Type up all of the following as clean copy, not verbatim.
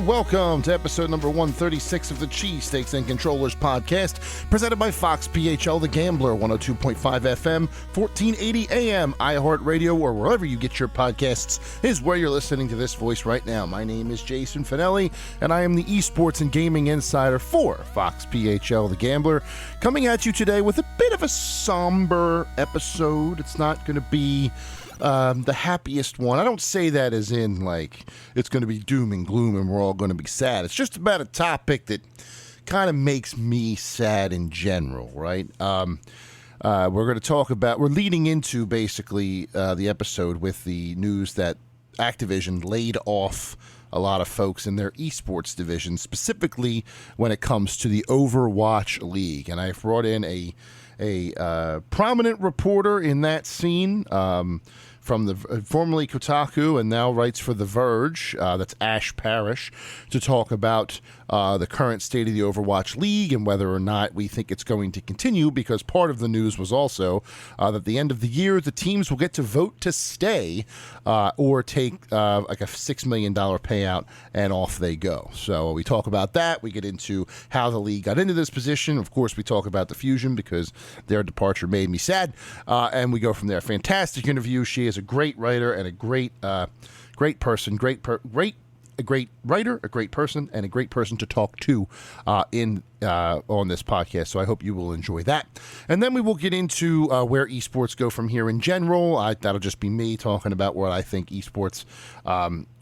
Welcome to episode number 136 of the Cheesesteaks and Controllers podcast, presented by Fox PHL The Gambler, 102.5 FM, 1480 AM, iHeartRadio, or wherever you get your podcasts is where you're listening to this voice right now. My name is Jason Finelli, and I am the esports and gaming insider for Fox PHL The Gambler, coming at you today with a bit of a somber episode. It's not going to be the happiest one. I don't say that as in like it's going to be doom and gloom and we're all going to be sad. It's just about a topic that kind of makes me sad in general, right? We're going to talk about, we're leading into basically the episode with the news that Activision laid off a lot of folks in their esports division, specifically when it comes to the Overwatch League. And I've brought in a prominent reporter in that scene, from the formerly Kotaku and now writes for the Verge, that's Parrish, to talk about the current state of the Overwatch League and whether or not we think it's going to continue, because part of the news was also that at the end of the year, the teams will get to vote to stay or take like a $6 million payout, and off they go. So we talk about that. We get into how the league got into this position. Of course, we talk about the Fusion because their departure made me sad, and we go from there. Fantastic interview. She is a great writer and a great person, a great writer, a great person, and a great person to talk to on this podcast. So I hope you will enjoy that. And then we will get into where esports go from here in general. That'll just be me talking about where I think esports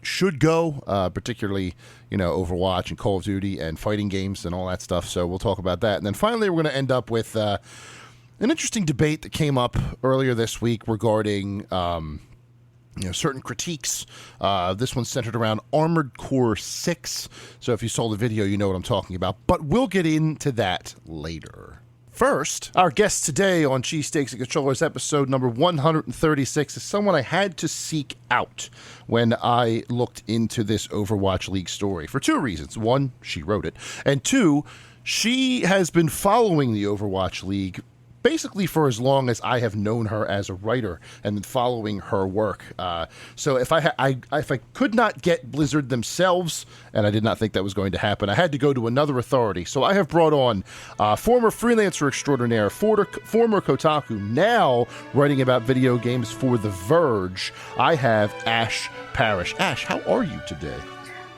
should go, particularly, Overwatch and Call of Duty and fighting games and all that stuff. So we'll talk about that. And then finally, we're going to end up with an interesting debate that came up earlier this week regarding certain critiques. This one's centered around Armored Core 6. So if you saw the video, you know what I'm talking about. But we'll get into that later. First, our guest today on Cheesesteaks and Controllers episode number 136 is someone I had to seek out when I looked into this Overwatch League story for two reasons. One, she wrote it. And two, she has been following the Overwatch League basically for as long as I have known her as a writer and been following her work. So if I could not get Blizzard themselves, and I did not think that was going to happen, I had to go to another authority. So I have brought on former freelancer extraordinaire, former Kotaku, now writing about video games for The Verge. I have Parrish. Ash, how are you today?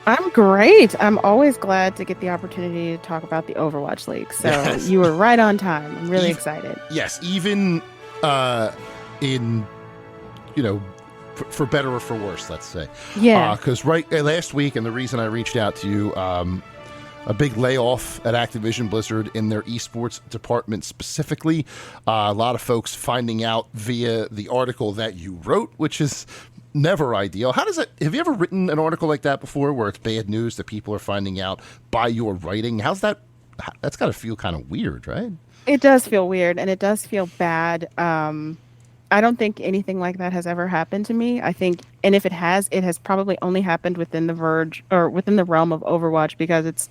I'm great. I'm always glad to get the opportunity to talk about the Overwatch League. So yes. You were right on time. I'm really excited. Yes, even in, for better or for worse, let's say. Yeah. Because last week, and the reason I reached out to you, a big layoff at Activision Blizzard in their esports department specifically. A lot of folks finding out via the article that you wrote, which is never ideal. How does it? Have you ever written an article like that before, where it's bad news that people are finding out by your writing? How's that? That's got to feel kind of weird, right? It does feel weird, and it does feel bad. I don't think anything like that has ever happened to me. I think, and if it has probably only happened within the Verge or within the realm of Overwatch, because it's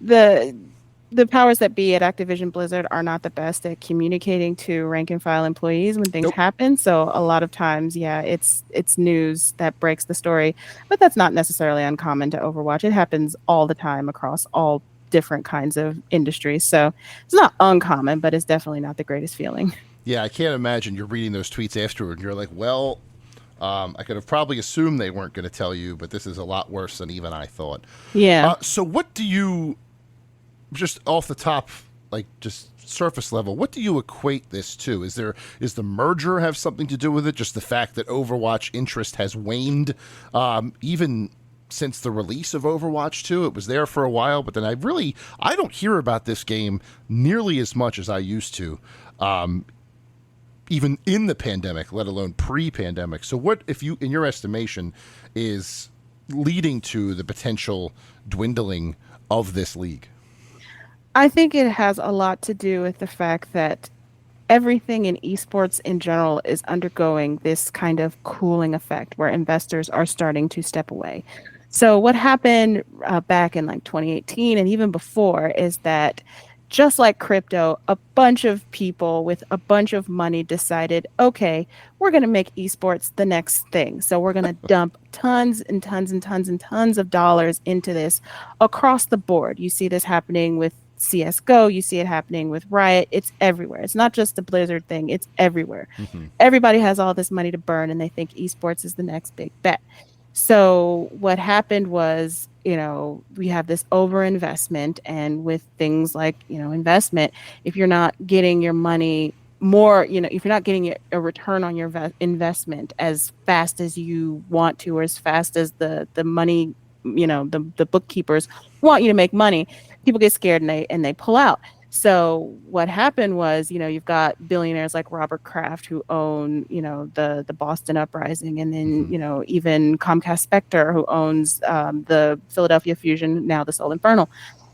the powers that be at Activision Blizzard are not the best at communicating to rank and file employees when things happen. So a lot of times, it's news that breaks the story, but that's not necessarily uncommon to Overwatch. It happens all the time across all different kinds of industries. So it's not uncommon, but it's definitely not the greatest feeling. Yeah, I can't imagine you're reading those tweets afterward and you're like, well, I could have probably assumed they weren't going to tell you, but this is a lot worse than even I thought. Yeah. So what do you, just off the top, like just surface level, what do you equate this to? Is the merger have something to do with it? Just the fact that Overwatch interest has waned, even since the release of Overwatch 2. It was there for a while, but then I don't hear about this game nearly as much as I used to, even in the pandemic, let alone pre-pandemic. So what, if you, in your estimation, is leading to the potential dwindling of this league? I think it has a lot to do with the fact that everything in esports in general is undergoing this kind of cooling effect where investors are starting to step away. So, what happened back in like 2018 and even before is that just like crypto, a bunch of people with a bunch of money decided, okay, we're going to make esports the next thing. So, we're going to dump tons and tons and tons and tons of dollars into this across the board. You see this happening with CSGO, you see it happening with Riot. It's everywhere. It's not just the Blizzard thing, it's everywhere. Hmm. Everybody has all this money to burn and they think esports is the next big bet. So what happened was, we have this overinvestment, and with things like, investment, if you're not getting your money more, if you're not getting a return on your investment as fast as you want to, or as fast as the money, the bookkeepers want you to make money, people get scared and they pull out. So what happened was, you've got billionaires like Robert Kraft who own, the Boston Uprising, and then, Hmm. even Comcast Spectre who owns the Philadelphia Fusion, now the Soul Infernal.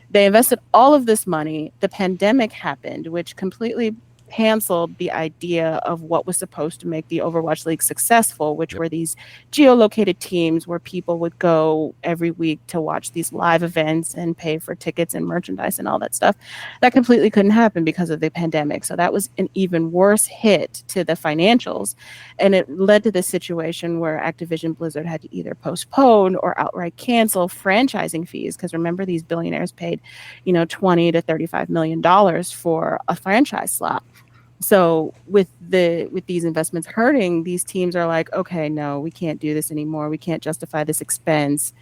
They invested all of this money. The pandemic happened, which completely canceled the idea of what was supposed to make the Overwatch League successful, which Yep. were these geolocated teams where people would go every week to watch these live events and pay for tickets and merchandise and all that stuff. That completely couldn't happen because of the pandemic. So that was an even worse hit to the financials. And it led to this situation where Activision Blizzard had to either postpone or outright cancel franchising fees. Because remember, these billionaires paid, 20 to $35 million for a franchise slot. So with these investments hurting, these teams are like, okay, no, we can't do this anymore. We can't justify this expense.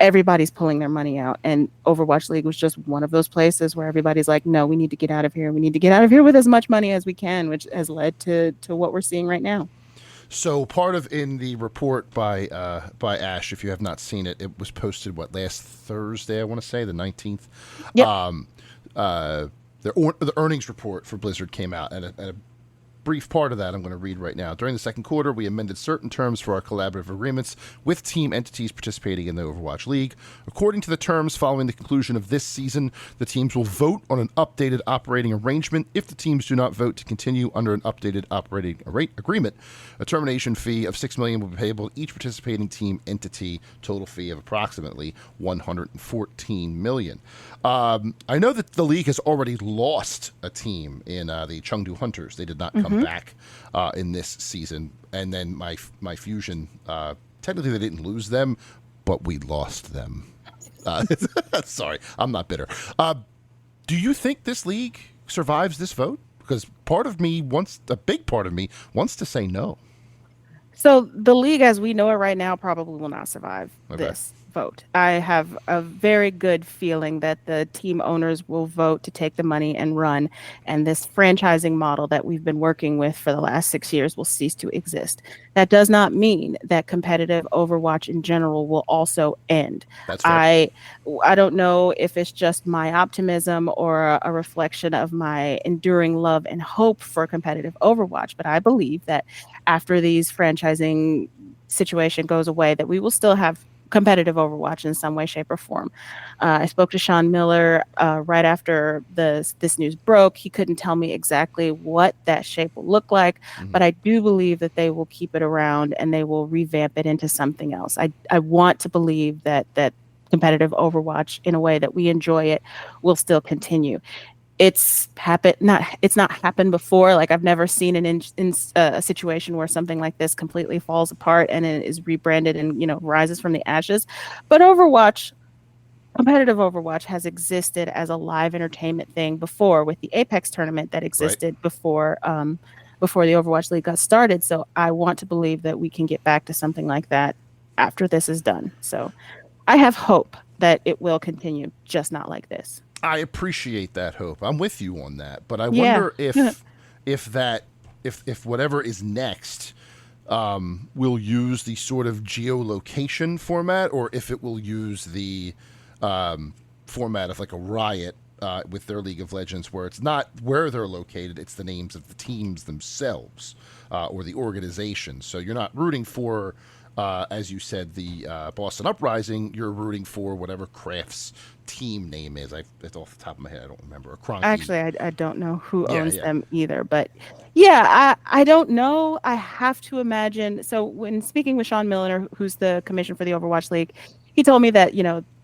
Everybody's pulling their money out, and Overwatch League was just one of those places where everybody's like, no, we need to get out of here. We need to get out of here with as much money as we can, which has led to what we're seeing right now. So part of in the report by Ash, if you have not seen it, it was posted last Thursday, I want to say the 19th. Yep. Um, the earnings report for Blizzard came out, and a brief part of that I'm going to read right now. During the second quarter, we amended certain terms for our collaborative agreements with team entities participating in the Overwatch League. According to the terms, following the conclusion of this season, the teams will vote on an updated operating arrangement. If the teams do not vote to continue under an updated operating agreement, a termination fee of $6 million will be payable to each participating team entity. Total fee of approximately $114 million. I know that the league has already lost a team in the Chengdu Hunters. They did not come back in this season. And then my Fusion, technically they didn't lose them, but we lost them. Sorry, I'm not bitter. Do you think this league survives this vote? Because a big part of me wants to say no. So the league as we know it right now probably will not survive Okay. this vote. I have a very good feeling that the team owners will vote to take the money and run, and this franchising model that we've been working with for the last 6 years will cease to exist. That does not mean that competitive Overwatch in general will also end. That's fair. I I don't know if it's just my optimism or a reflection of my enduring love and hope for competitive Overwatch, but I believe that after these franchising situation goes away, that we will still have competitive Overwatch in some way, shape, or form. I spoke to Sean Miller right after this news broke. He couldn't tell me exactly what that shape will look like, Mhm. but I do believe that they will keep it around and they will revamp it into something else. I want to believe that competitive Overwatch, in a way that we enjoy it, will still continue. It's not happened before. Like, I've never seen a situation where something like this completely falls apart and it is rebranded and rises from the ashes. But competitive Overwatch has existed as a live entertainment thing before, with the Apex tournament that Right. existed before the Overwatch League got started. So I want to believe that we can get back to something like that after this is done. So I have hope that it will continue, just not like this. I appreciate that hope. I'm with you on that, but I Yeah. wonder if whatever is next will use the sort of geolocation format, or if it will use the format of like a Riot with their League of Legends, where it's not where they're located, it's the names of the teams themselves or the organization. So you're not rooting for as you said, the Boston Uprising, you're rooting for whatever Kraft's team name is. It's off the top of my head. I don't remember. A Cronky. Actually, I don't know who Yeah, owns yeah. them either, but yeah, I don't know. I have to imagine. So when speaking with Sean Milliner, who's the commissioner for the Overwatch League, he told me that,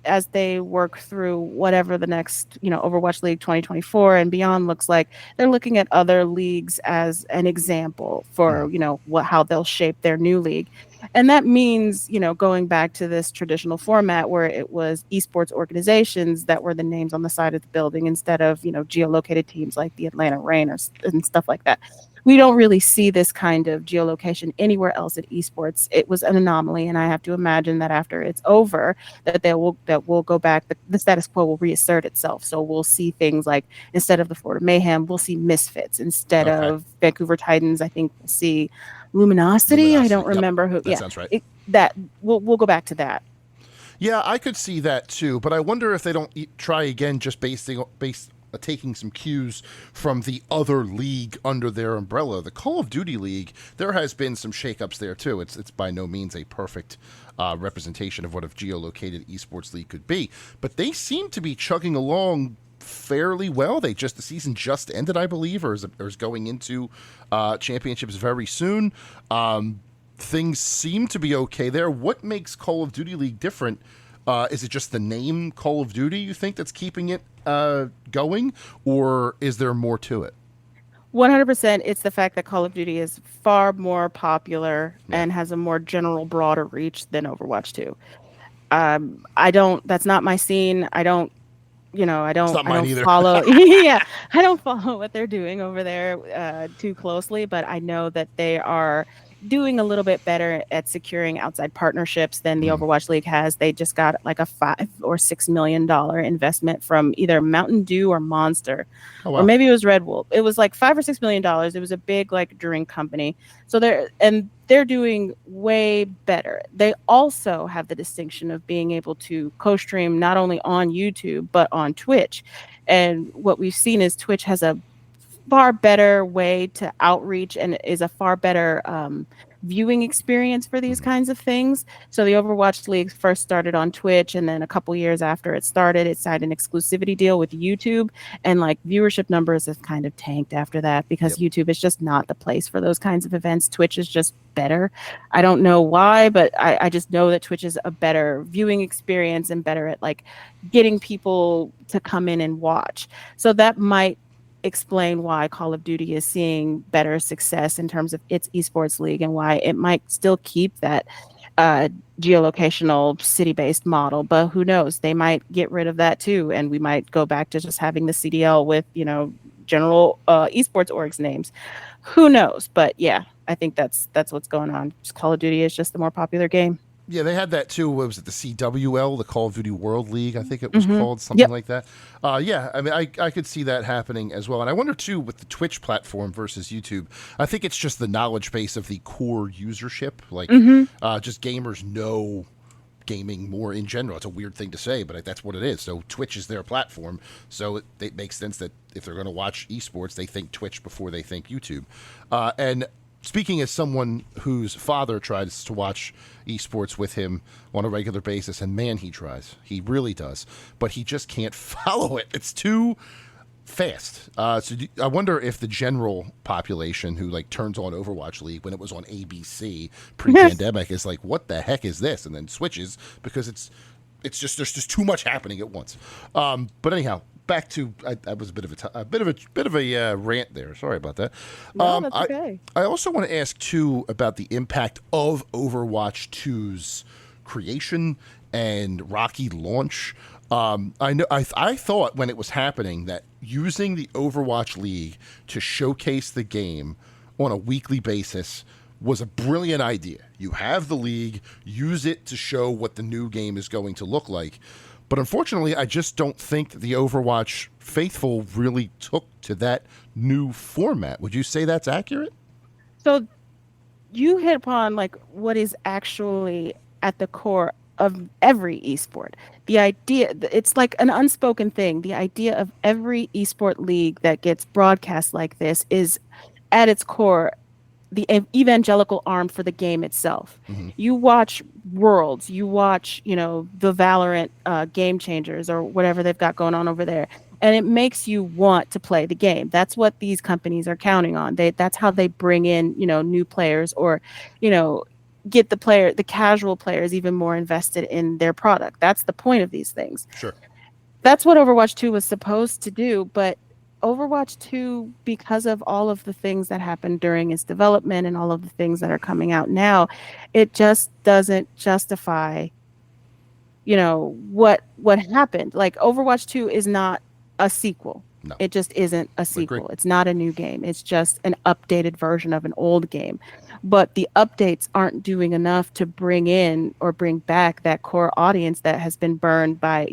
as they work through whatever the next, Overwatch League 2024 and beyond looks like, they're looking at other leagues as an example Mhm. for, how they'll shape their new league. And that means, going back to this traditional format where it was esports organizations that were the names on the side of the building instead of, geolocated teams like the Atlanta Rain and stuff like that. We don't really see this kind of geolocation anywhere else at esports. It was an anomaly, and I have to imagine that after it's over, that will go back. The status quo will reassert itself. So we'll see things like, instead of the Florida Mayhem, we'll see Misfits. Instead Okay. of Vancouver Titans, I think we'll see Luminosity. I don't Luminosity. Yep. remember who. That Yeah, sounds right. that we'll go back to that. Yeah, I could see that too, but I wonder if they don't try again, just taking some cues from the other league under their umbrella, the Call of Duty League. There has been some shakeups there too. It's by no means a perfect representation of what a geolocated esports league could be, but they seem to be chugging along fairly well. The season just ended, I believe, or is going into championships very soon. Things seem to be okay there. What makes Call of Duty League different? Is it just the name Call of Duty, you think, that's keeping it going? Or is there more to it? 100%, it's the fact that Call of Duty is far more popular Yeah. and has a more general, broader reach than Overwatch 2. I don't. That's not my scene. I don't. I It's don't. not I mine don't either. follow. Yeah, I don't follow what they're doing over there too closely. But I know that they are doing a little bit better at securing outside partnerships than the Mm. Overwatch League has. They just got like a $5 or $6 million investment from either Mountain Dew or Monster, Oh, or wow. maybe it was Red Wolf. It was like $5 or $6 million. It was a big like drink company. So they're doing way better. They also have the distinction of being able to co-stream not only on YouTube but on Twitch. And what we've seen is Twitch has a far better way to outreach and is a far better viewing experience for these Mhm. kinds of things. So the Overwatch League first started on Twitch, and then a couple years after it started, it signed an exclusivity deal with YouTube, and like viewership numbers have kind of tanked after that because Yep. YouTube is just not the place for those kinds of events. Twitch is just better. I don't know why, but I just know that Twitch is a better viewing experience and better at like getting people to come in and watch. So that might explain why Call of Duty is seeing better success in terms of its esports league, and why it might still keep that uh, geolocational city-based model. But who knows? They might get rid of that too, and we might go back to just having the CDL with general esports orgs names. Who knows? But yeah, I think that's what's going on. Just Call of Duty is just the more popular game. Yeah, they had that too. What was it? The CWL, the Call of Duty World League, I think it was Hmm. called, something Yep. like that. Yeah, I mean, I could see that happening as well. And I wonder too, with the Twitch platform versus YouTube, I think it's just the knowledge base of the core usership. Like, Hmm. just gamers know gaming more in general. It's a weird thing to say, but that's what it is. So Twitch is their platform. So it makes sense that if they're going to watch esports, they think Twitch before they think YouTube. And speaking as someone whose father tries to watch esports with him on a regular basis, and man, he tries. He really does. But he just can't follow it. It's too fast. I wonder if the general population who like turns on Overwatch League when it was on ABC pre-pandemic is like, what the heck is this? And then switches because it's just there's just too much happening at once. But anyhow, back to I was a bit of a rant there. Sorry about that. No, that's I okay. I also want to ask too about the impact of Overwatch 2's creation and rocky launch. I thought when it was happening that using the Overwatch League to showcase the game on a weekly basis was a brilliant idea. You have the league, use it to show what the new game is going to look like. But unfortunately, I just don't think that the Overwatch faithful really took to that new format. Would you say that's accurate? So you hit upon like what is actually at the core of every esport. The idea, it's like an unspoken thing. The idea of every esport league that gets broadcast like this is at its core evangelical arm for the game itself. Hmm. You watch Worlds, you watch, the Valorant Game Changers or whatever they've got going on over there, and it makes you want to play the game. That's what these companies are counting on. That's how they bring in, new players, or, you know, get the casual players even more invested in their product. That's the point of these things. Sure. That's what Overwatch 2 was supposed to do, but Overwatch 2, because of all of the things that happened during its development and all of the things that are coming out now, it just doesn't justify, what happened. Like, Overwatch 2 is not a sequel. No. It just isn't a Agree. sequel. It's not a new game. It's just an updated version of an old game. But the updates aren't doing enough to bring in or bring back that core audience that has been burned by,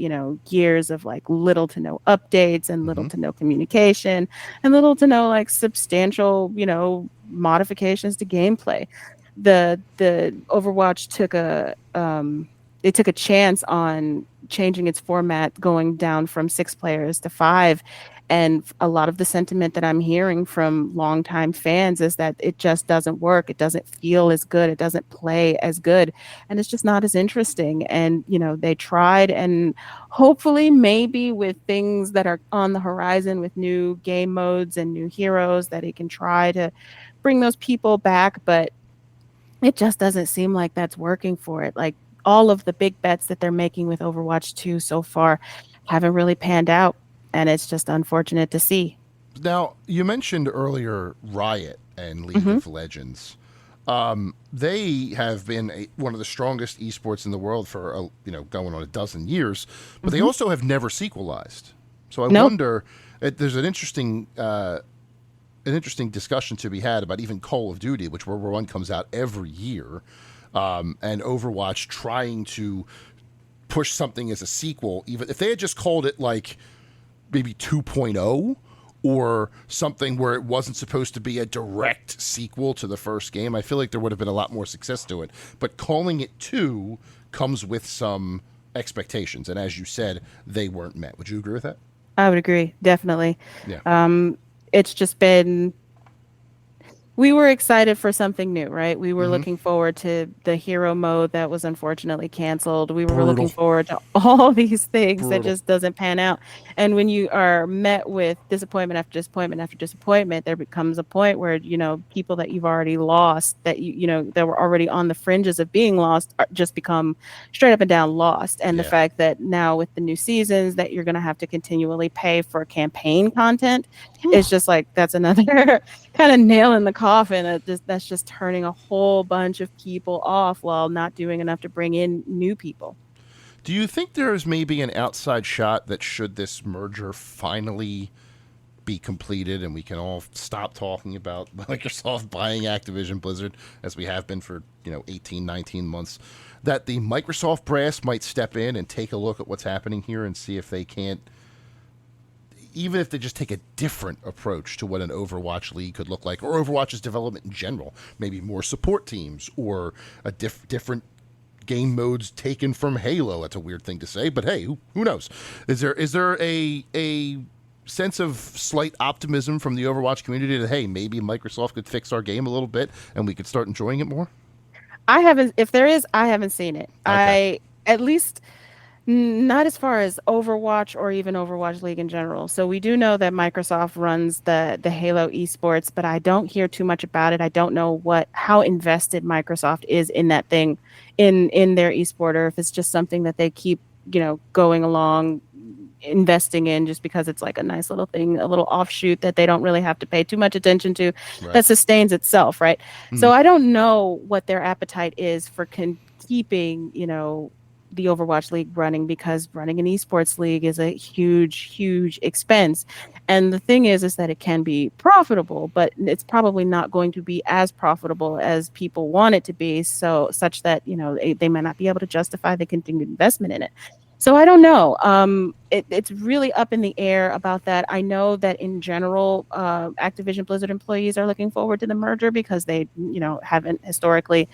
years of like little to no updates and little Hmm. to no communication and little to no like substantial, modifications to gameplay. The Overwatch they took a chance on changing its format, going down from 6 players to 5. And a lot of the sentiment that I'm hearing from longtime fans is that it just doesn't work. It doesn't feel as good. It doesn't play as good. And it's just not as interesting. And, they tried, and hopefully, maybe with things that are on the horizon with new game modes and new heroes, that it can try to bring those people back. But it just doesn't seem like that's working for it. Like, all of the big bets that they're making with Overwatch 2 so far haven't really panned out, and it's just unfortunate to see. Now, you mentioned earlier Riot and League Hmm. of Legends. They have been one of the strongest esports in the world for going on a dozen years, but they Hmm. also have never sequelized. So I Nope. wonder. There's an interesting discussion to be had about even Call of Duty, which World War One comes out every year, and Overwatch trying to push something as a sequel. Even if they had just called it like maybe 2.0 or something where it wasn't supposed to be a direct sequel to the first game, I feel like there would have been a lot more success to it. But calling it 2 comes with some expectations, and as you said, they weren't met. Would you agree with that? I would agree, definitely. Yeah. Um, it's just been we were excited for something new, right? We were Mm-hmm. looking forward to the hero mode that was unfortunately canceled. We were looking Brutal. forward to all these things that Brutal. just doesn't pan out. And when you are met with disappointment after disappointment after disappointment, there becomes a point where, people that you've already lost, that that were already on the fringes of being lost, just become straight up and down lost. And the Yeah. fact that now with the new seasons that you're going to have to continually pay for campaign content Whew. is just like, that's another kind of nail in the coffin. That's just turning a whole bunch of people off while not doing enough to bring in new people. Do you think there's maybe an outside shot that should this merger finally be completed and we can all stop talking about Microsoft buying Activision Blizzard as we have been for 18, 19 months, that the Microsoft brass might step in and take a look at what's happening here and see if they can't, even if they just take a different approach to what an Overwatch League could look like, or Overwatch's development in general, maybe more support teams or a different game modes taken from Halo. That's a weird thing to say, but hey, who knows? Is there a sense of slight optimism from the Overwatch community that hey, maybe Microsoft could fix our game a little bit and we could start enjoying it more? I haven't, if there is, I haven't seen it. Okay. At least not as far as Overwatch or even Overwatch League in general. So we do know that Microsoft runs the Halo esports, but I don't hear too much about it. I don't know how invested Microsoft is in that thing, in their esport, or if it's just something that they keep, going along investing in just because it's like a nice little thing, a little offshoot that they don't really have to pay too much attention to, Right. that sustains itself, right? Hmm. So I don't know what their appetite is for keeping, the Overwatch League running, because running an esports league is a huge, huge expense. And the thing is that it can be profitable, but it's probably not going to be as profitable as people want it to be. So such that, they might not be able to justify the continued investment in it. So I don't know. It's really up in the air about that. I know that in general, Activision Blizzard employees are looking forward to the merger because they, haven't historically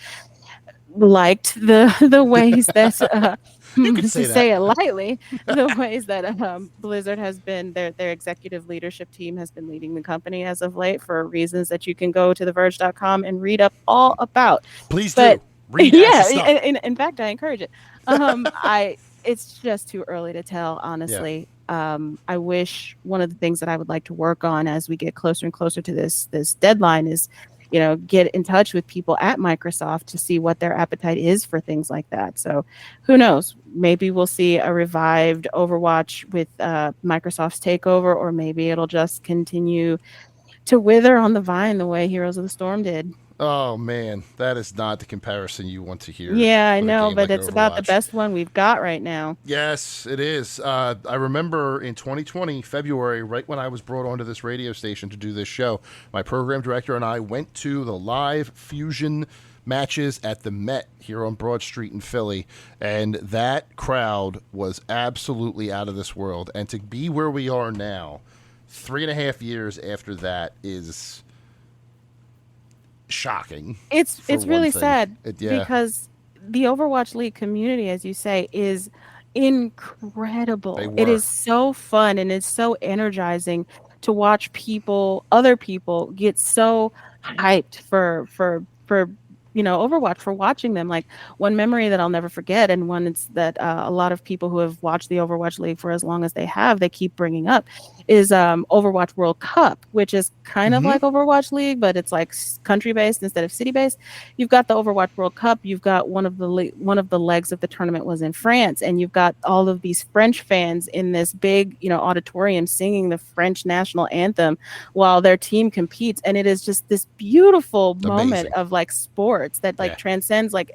liked the ways that You could to say that. say it lightly, the ways that Blizzard has been their executive leadership team has been leading the company as of late for reasons that you can go to theverge.com and read up all about. Please But do. Read Ash's yeah, stuff. in fact, I encourage it. I It's just too early to tell, Yeah. honestly. I wish one of the things that I would like to work on as we get closer and closer to this deadline is, get in touch with people at Microsoft to see what their appetite is for things like that. So, who knows? Maybe we'll see a revived Overwatch with Microsoft's takeover, or maybe it'll just continue to wither on the vine the way Heroes of the Storm did. Oh man, that is not the comparison you want to hear Yeah, I with a know, game but like it's about the Overwatch. best one we've got right now. Yes, it is. I remember in 2020, February, right when I was brought onto this radio station to do this show, my program director and I went to the live Fusion matches at the Met here on Broad Street in Philly, and that crowd was absolutely out of this world. And to be where we are now, 3.5 years after that, is shocking. For It's one really thing, sad yeah, because the Overwatch League community, as you say, is they incredible. It were is so fun and it's so energizing to watch other people get so hyped for Overwatch, for watching them. Like, one memory that I'll never forget, and one it's that a lot of people who have watched the Overwatch League for as long as they have, they keep bringing up, is Overwatch World Cup, which is kind of hmm like Overwatch League, but it's like country based instead of city based. You've got the Overwatch World Cup. You've got one of the legs of the tournament was in France, and you've got all of these French fans in this big auditorium singing the French national anthem while their team competes, and it is just this beautiful moment amazing. of like sports that like Yeah. transcends like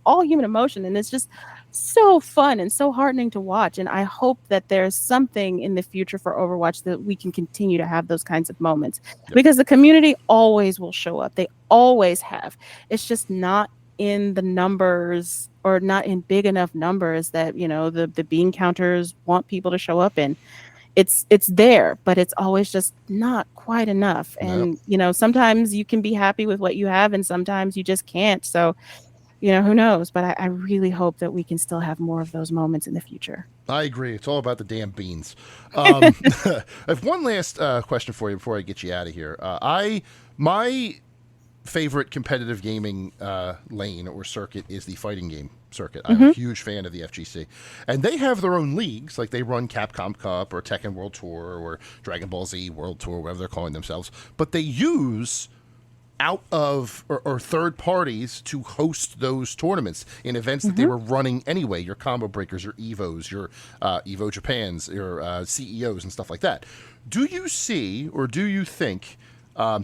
all human emotion, and it's just so fun and so heartening to watch. And I hope that there's something in the future for Overwatch that we can continue to have those kinds of moments, Yep. because the community always will show up. They always have. It's just not in the numbers, or not in big enough numbers that the bean counters want people to show up in. It's there, but it's always just not quite enough. No. And sometimes you can be happy with what you have, and sometimes you just can't. So who knows? But I really hope that we can still have more of those moments in the future. I agree. It's all about the damn beans. I have one last question for you before I get you out of here. My favorite competitive gaming lane or circuit is the fighting game circuit. I'm a Hmm. huge fan of the FGC, and they have their own leagues. Like they run Capcom Cup or Tekken World Tour or Dragon Ball Z World Tour, whatever they're calling themselves. But they use out of or third parties to host those tournaments in events that they Hmm. were running anyway. Your combo breakers, your Evos, your Evo Japans, your CEOs, and stuff like that. Do you see, or do you think,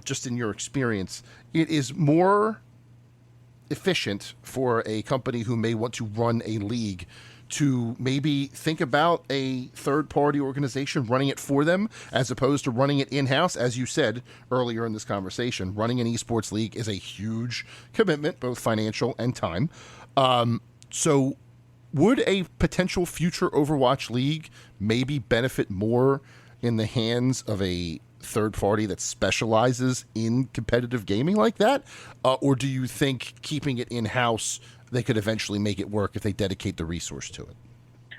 just in your experience, it is more efficient for a company who may want to run a league to maybe think about a third party organization running it for them as opposed to running it in house? As you said earlier in this conversation, running an esports league is a huge commitment, both financial and time. So, would a potential future Overwatch League maybe benefit more in the hands of a third party that specializes in competitive gaming like that? Or do you think keeping it in house, they could eventually make it work if they dedicate the resource to it?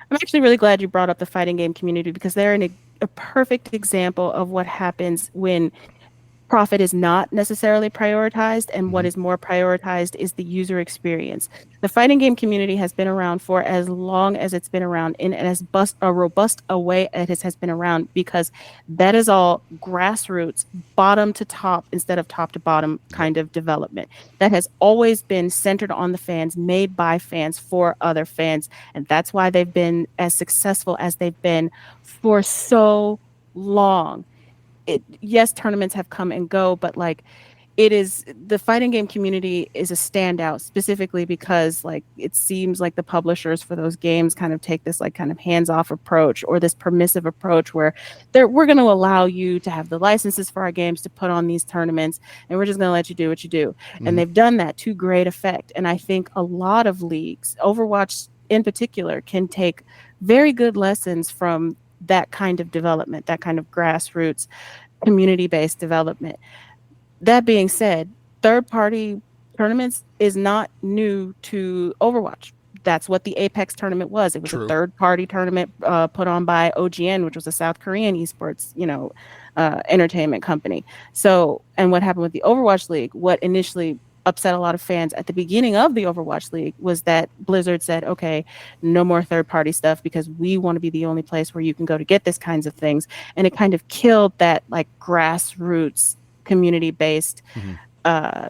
I'm actually really glad you brought up the fighting game community, because they're a perfect example of what happens when profit is not necessarily prioritized, and what Hmm. is more prioritized is the user experience. The fighting game community has been around for as long as it's been around, in as a robust a way as it has been around, because that is all grassroots, bottom to top instead of top to bottom Yep. kind of development. That has always been centered on the fans, made by fans for other fans, and that's why they've been as successful as they've been for so long. Yes, tournaments have come and go, but like, it is the fighting game community is a standout, specifically because like it seems like the publishers for those games kind of take this like kind of hands-off approach, or this permissive approach, where we're going to allow you to have the licenses for our games to put on these tournaments, and we're just going to let you do what you do. And Hmm. they've done that to great effect. And I think a lot of leagues, Overwatch in particular, can take very good lessons from that kind of development, that kind of grassroots community based development. That being said, third party tournaments is not new to Overwatch. That's what the Apex tournament was. It was a True. third-party tournament put on by OGN, which was a South Korean esports, entertainment company. So, and what happened with the Overwatch League? What initially upset a lot of fans at the beginning of the Overwatch League was that Blizzard said, "Okay, no more third-party stuff because we want to be the only place where you can go to get this kinds of things," and it kind of killed that like grassroots community-based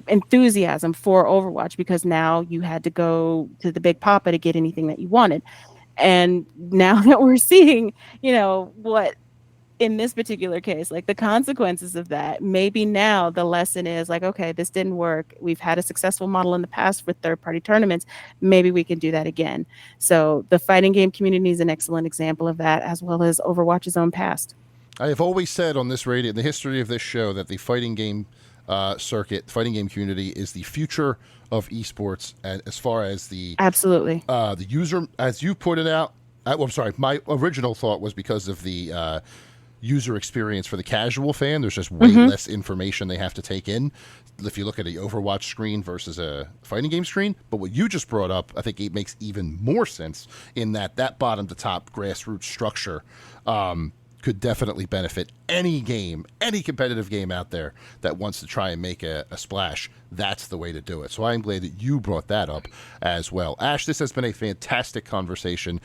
enthusiasm for Overwatch, because now you had to go to the big papa to get anything that you wanted. And now that we're seeing, what in this particular case, like the consequences of that, maybe now the lesson is like, okay, this didn't work. We've had a successful model in the past with third-party tournaments. Maybe we can do that again. So the fighting game community is an excellent example of that, as well as Overwatch's own past. I have always said on this radio, in the history of this show, that the fighting game circuit, fighting game community is the future of esports, and as far as the absolutely the user, as you pointed out. I'm sorry, my original thought was because of the user experience for the casual fan. There's just way less information they have to take in if you look at a Overwatch screen versus a fighting game screen. But what you just brought up, I think it makes even more sense in that bottom to top grassroots structure could definitely benefit any game, any competitive game out there that wants to try and make a splash. That's the way to do it. So I'm glad that you brought that up as well. Ash, this has been a fantastic conversation,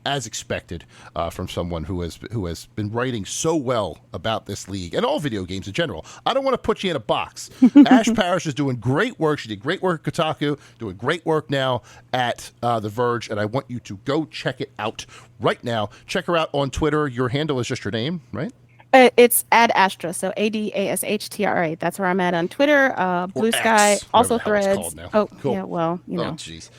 as expected, from someone who has been writing so well about this league and all video games in general. I don't want to put you in a box. Ash Parrish is doing great work. She did great work at Kotaku, doing great work now at The Verge, and I want you to go check it out right now. Check her out on Twitter. Your handle is just your name, right? It's @Astra, so ADASHTRA. That's where I'm at on Twitter. Blue Sky, also Threads. Oh, cool. Yeah, well, Oh, jeez.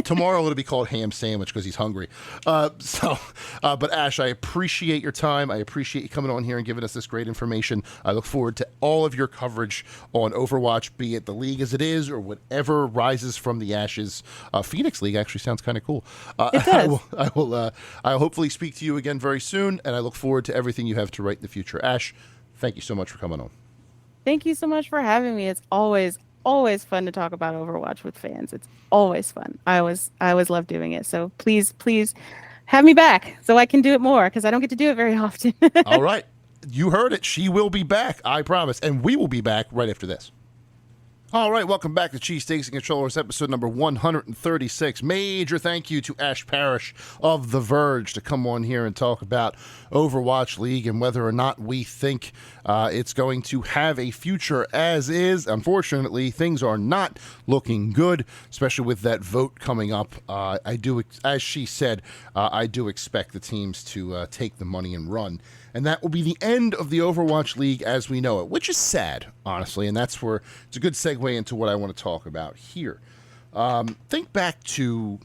Tomorrow it'll be called ham sandwich because he's hungry. But Ash, I appreciate your time. I appreciate you coming on here and giving us this great information. I look forward to all of your coverage on Overwatch, be it the league as it is or whatever rises from the ashes. Phoenix League actually sounds kind of cool. It does. I'll hopefully speak to you again very soon, and I look forward to everything you have to write in the future. Ash, thank you so much for coming on. Thank you so much for having me. It's always fun to talk about Overwatch with fans. It's always fun. I always love doing it. So please have me back so I can do it more, because I don't get to do it very often. All right. You heard it. She will be back, I promise. And we will be back right after this. All right, welcome back to Cheesesteaks and Controllers, episode number 136. Major thank you to Ash Parrish of The Verge to come on here and talk about Overwatch League and whether or not we think it's going to have a future as is. Unfortunately, things are not looking good, especially with that vote coming up. As she said, I do expect the teams to take the money and run. And that will be the end of the Overwatch League as we know it, which is sad, honestly. And that's where it's a good segue into what I want to talk about here. Think back to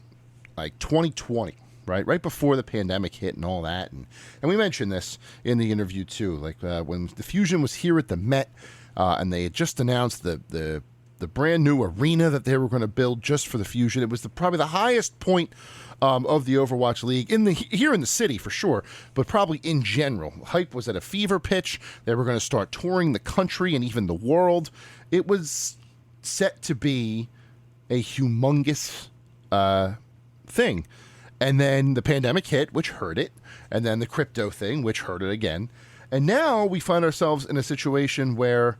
like 2020, right before the pandemic hit and all that. And we mentioned this in the interview too, like when the Fusion was here at the Met and they had just announced the brand new arena that they were going to build just for the Fusion. It was probably the highest point of the Overwatch League here in the city for sure, but probably in general. Hype was at a fever pitch. They were going to start touring the country and even the world. It was set to be a humongous thing. And then the pandemic hit, which hurt it, and then the crypto thing, which hurt it again. And now we find ourselves in a situation where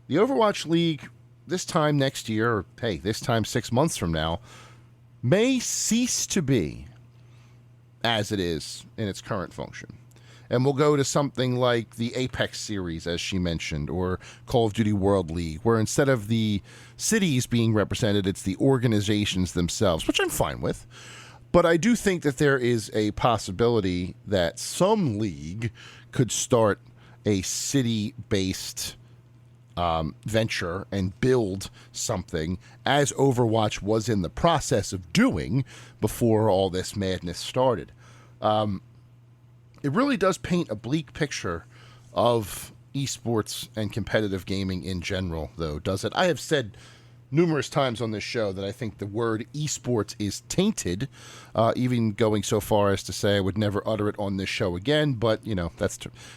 the Overwatch League this time next year, or hey, this time 6 months from now, may cease to be as it is in its current function. And we'll go to something like the Apex series, as she mentioned, or Call of Duty World League, where instead of the cities being represented, it's the organizations themselves, which I'm fine with. But I do think that there is a possibility that some league could start a city-based venture and build something, as Overwatch was in the process of doing before all this madness started. It really does paint a bleak picture of esports and competitive gaming in general, though, does it? I have said numerous times on this show that I think the word esports is tainted, even going so far as to say I would never utter it on this show again. But you know,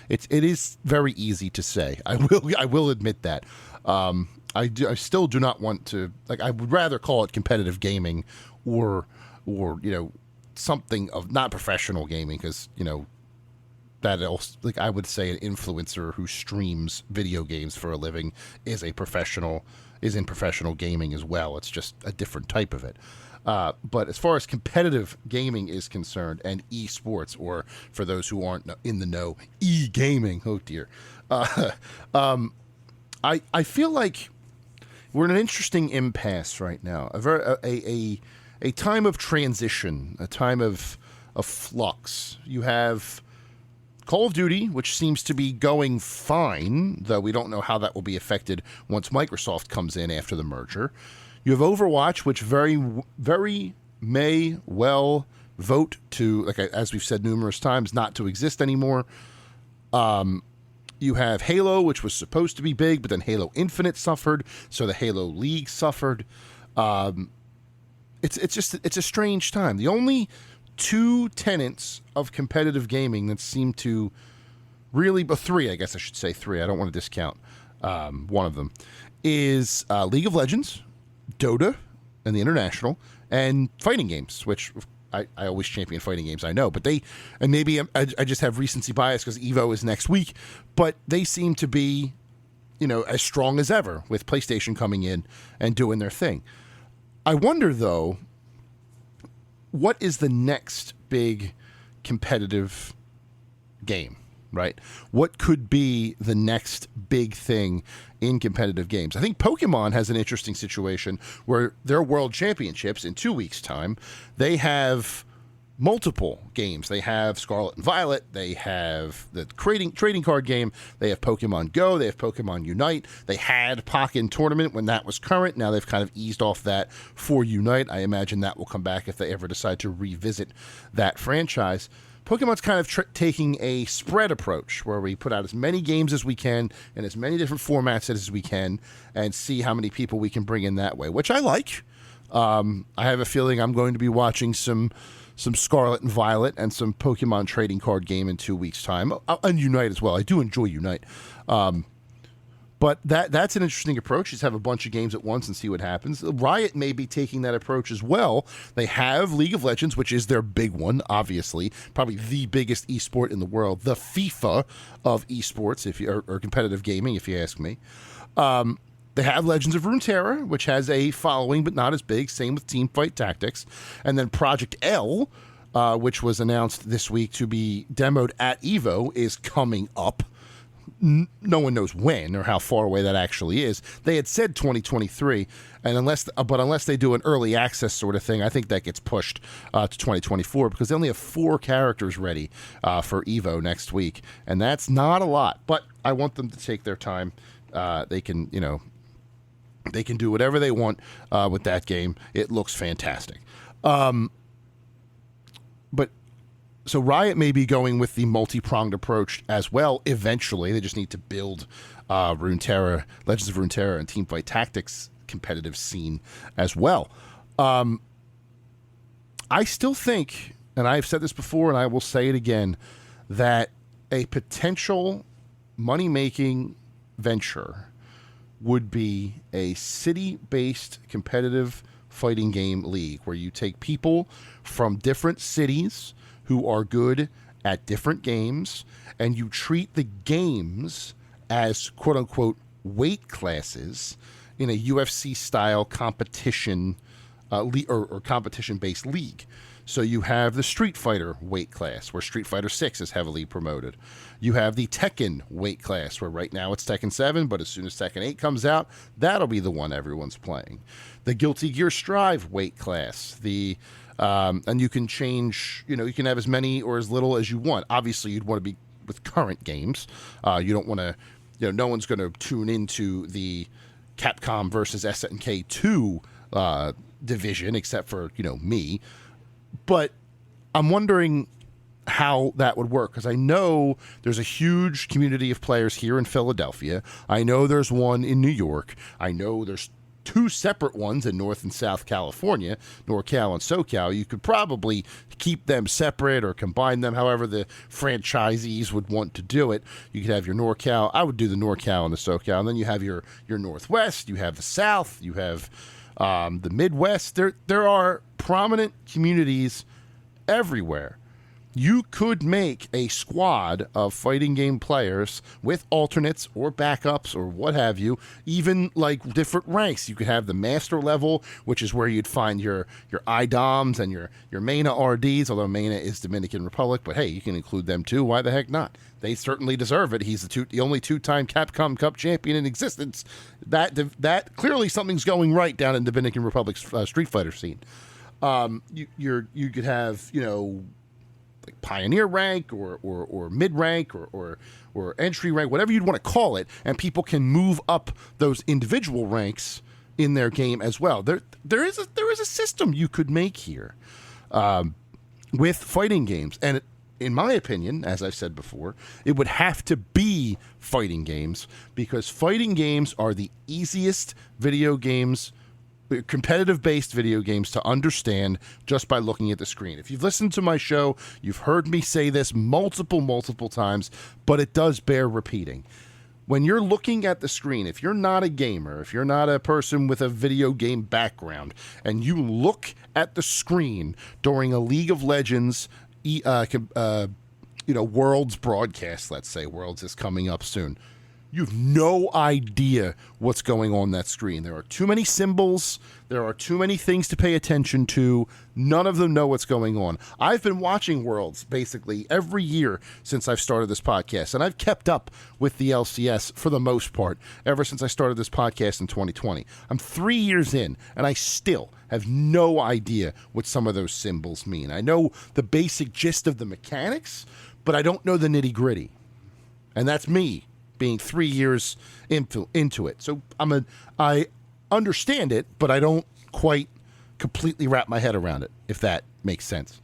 it is very easy to say. I will admit that. I still do not want to, like, I would rather call it competitive gaming or something of not professional gaming, because that else, like, I would say an influencer who streams video games for a living is in professional gaming as well. It's just a different type of it. But as far as competitive gaming is concerned, and esports, or for those who aren't in the know, e-gaming, oh dear, I feel like we're in an interesting impasse right now, a time of transition, a time of flux. You have Call of Duty, which seems to be going fine, though we don't know how that will be affected once Microsoft comes in after the merger. You have Overwatch, which very may well vote to, like, as we've said numerous times, not to exist anymore. You have Halo, which was supposed to be big, but then Halo Infinite suffered, so the Halo League suffered. It's a strange time. The only two tenets of competitive gaming that seem to really, but three, I guess I should say three. I don't want to discount one of them, is League of Legends, Dota, and the International, and fighting games, which I always champion fighting games, I know, but and maybe I just have recency bias because EVO is next week, but they seem to be, as strong as ever with PlayStation coming in and doing their thing. I wonder, though, what is the next big competitive game, right? What could be the next big thing in competitive games? I think Pokemon has an interesting situation where their world championships in 2 weeks' time, they have multiple games. They have Scarlet and Violet. They have the trading card game. They have Pokemon Go. They have Pokemon Unite. They had Pokken Tournament when that was current. Now they've kind of eased off that for Unite. I imagine that will come back if they ever decide to revisit that franchise. Pokemon's kind of taking a spread approach where we put out as many games as we can in as many different formats as we can and see how many people we can bring in that way, which I like. I have a feeling I'm going to be watching some Scarlet and Violet and some Pokemon trading card game in 2 weeks' time, and Unite as well. I do enjoy Unite. But that's an interesting approach. Just have a bunch of games at once and see what happens. Riot may be taking that approach as well. They have League of Legends, which is their big one, obviously. Probably the biggest esport in the world. The FIFA of esports, or competitive gaming, if you ask me. They have Legends of Runeterra, which has a following, but not as big. Same with Teamfight Tactics. And then Project L, which was announced this week to be demoed at EVO, is coming up. No one knows when or how far away that actually is. They had said 2023, and unless they do an early access sort of thing, I think that gets pushed to 2024 because they only have 4 characters ready for EVO next week, and that's not a lot. But I want them to take their time. They can do whatever they want with that game. It looks fantastic. So Riot may be going with the multi-pronged approach as well eventually. They just need to build Legends of Runeterra, and Teamfight Tactics competitive scene as well. I still think, and I've said this before and I will say it again, that a potential money-making venture would be a city-based competitive fighting game league where you take people from different cities who are good at different games, and you treat the games as quote-unquote weight classes in a UFC-style competition or competition-based league. So you have the Street Fighter weight class, where Street Fighter 6 is heavily promoted. You have the Tekken weight class, where right now it's Tekken 7, but as soon as Tekken 8 comes out, that'll be the one everyone's playing. The Guilty Gear Strive weight class, and you can change, you can have as many or as little as you want. Obviously, you'd want to be with current games. You don't want to, no one's going to tune into the Capcom versus SNK 2 division, except for, me. But I'm wondering how that would work, because I know there's a huge community of players here in Philadelphia. I know there's one in New York. I know there's two separate ones in North and South California, NorCal and SoCal. You could probably keep them separate or combine them however the franchisees would want to do it. You could have your NorCal. I would do the NorCal and the SoCal. And then you have your Northwest. You have the South. You have the Midwest. There are prominent communities everywhere. You could make a squad of fighting game players with alternates or backups or what have you, even like different ranks. You could have the master level, which is where you'd find your IDOMs and your MENA RDs, although MENA is Dominican Republic, but hey, you can include them too. Why the heck not? They certainly deserve it. He's the only two-time Capcom Cup champion in existence. That clearly something's going right down in Dominican Republic's Street Fighter scene. You could have, like pioneer rank or mid rank or entry rank, whatever you'd want to call it, and people can move up those individual ranks in their game as well. There is a system you could make here with fighting games, and in my opinion, as I've said before, it would have to be fighting games, because fighting games are the easiest video games, competitive-based video games, to understand just by looking at the screen. If you've listened to my show, you've heard me say this multiple times, but it does bear repeating. When you're looking at the screen, if you're not a gamer, if you're not a person with a video game background, and you look at the screen during a League of Legends Worlds broadcast, let's say Worlds is coming up soon, you have no idea what's going on that screen. There are too many symbols. There are too many things to pay attention to. None of them know what's going on. I've been watching Worlds basically every year since I've started this podcast, and I've kept up with the LCS for the most part ever since I started this podcast in 2020. I'm 3 years in, and I still have no idea what some of those symbols mean. I know the basic gist of the mechanics, but I don't know the nitty-gritty. And that's me, being 3 years into it. So I understand it, but I don't quite completely wrap my head around it, if that makes sense.